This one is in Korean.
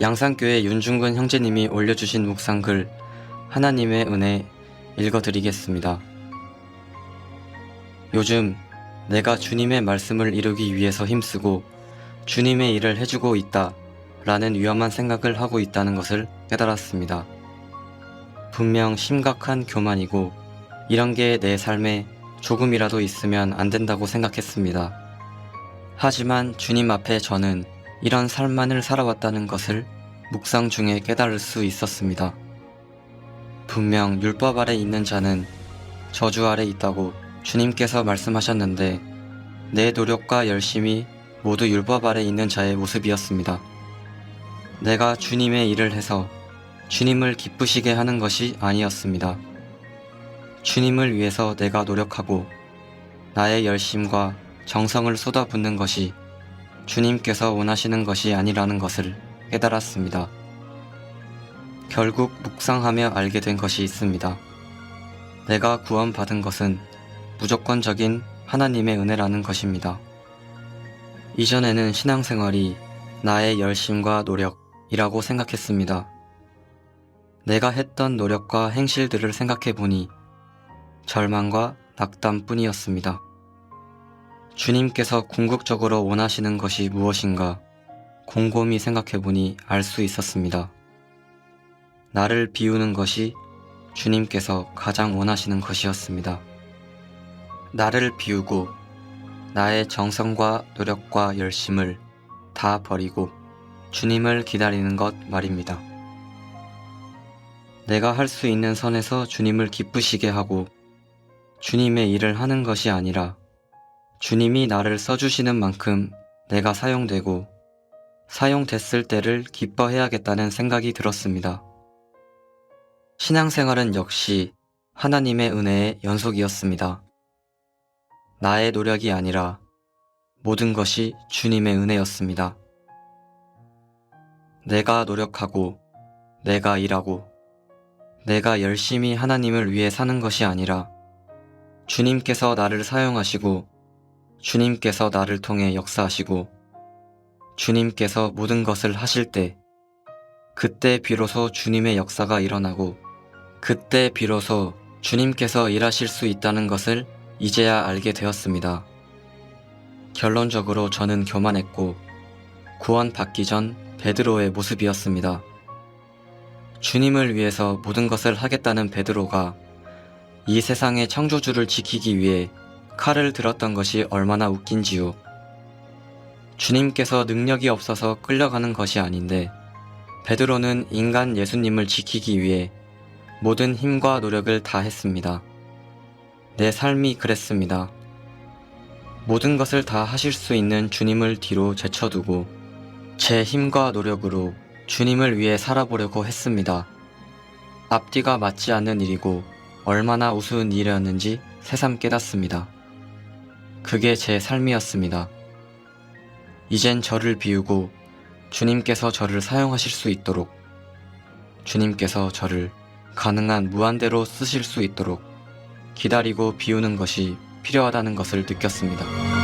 양산교회 윤중근 형제님이 올려주신 묵상글 하나님의 은혜 읽어드리겠습니다. 요즘 내가 주님의 말씀을 이루기 위해서 힘쓰고 주님의 일을 해주고 있다 라는 위험한 생각을 하고 있다는 것을 깨달았습니다. 분명 심각한 교만이고 이런 게 내 삶에 조금이라도 있으면 안 된다고 생각했습니다. 하지만 주님 앞에 저는 이런 삶만을 살아왔다는 것을 묵상 중에 깨달을 수 있었습니다. 분명 율법 아래 있는 자는 저주 아래 있다고 주님께서 말씀하셨는데 내 노력과 열심이 모두 율법 아래 있는 자의 모습이었습니다. 내가 주님의 일을 해서 주님을 기쁘시게 하는 것이 아니었습니다. 주님을 위해서 내가 노력하고 나의 열심과 정성을 쏟아붓는 것이 주님께서 원하시는 것이 아니라는 것을 깨달았습니다. 결국 묵상하며 알게 된 것이 있습니다. 내가 구원받은 것은 무조건적인 하나님의 은혜라는 것입니다. 이전에는 신앙생활이 나의 열심과 노력이라고 생각했습니다. 내가 했던 노력과 행실들을 생각해보니 절망과 낙담뿐이었습니다. 주님께서 궁극적으로 원하시는 것이 무엇인가 곰곰이 생각해보니 알 수 있었습니다. 나를 비우는 것이 주님께서 가장 원하시는 것이었습니다. 나를 비우고 나의 정성과 노력과 열심을 다 버리고 주님을 기다리는 것 말입니다. 내가 할 수 있는 선에서 주님을 기쁘시게 하고 주님의 일을 하는 것이 아니라 주님이 나를 써주시는 만큼 내가 사용되고 사용됐을 때를 기뻐해야겠다는 생각이 들었습니다. 신앙생활은 역시 하나님의 은혜의 연속이었습니다. 나의 노력이 아니라 모든 것이 주님의 은혜였습니다. 내가 노력하고 내가 일하고 내가 열심히 하나님을 위해 사는 것이 아니라 주님께서 나를 사용하시고 주님께서 나를 통해 역사하시고 주님께서 모든 것을 하실 때 그때 비로소 주님의 역사가 일어나고 그때 비로소 주님께서 일하실 수 있다는 것을 이제야 알게 되었습니다. 결론적으로 저는 교만했고 구원받기 전 베드로의 모습이었습니다. 주님을 위해서 모든 것을 하겠다는 베드로가 이 세상의 창조주를 지키기 위해 칼을 들었던 것이 얼마나 웃긴지요. 주님께서 능력이 없어서 끌려가는 것이 아닌데 베드로는 인간 예수님을 지키기 위해 모든 힘과 노력을 다 했습니다. 내 삶이 그랬습니다. 모든 것을 다 하실 수 있는 주님을 뒤로 제쳐두고 제 힘과 노력으로 주님을 위해 살아보려고 했습니다. 앞뒤가 맞지 않는 일이고 얼마나 우스운 일이었는지 새삼 깨닫습니다. 그게 제 삶이었습니다. 이젠 저를 비우고 주님께서 저를 사용하실 수 있도록 주님께서 저를 가능한 무한대로 쓰실 수 있도록 기다리고 비우는 것이 필요하다는 것을 느꼈습니다.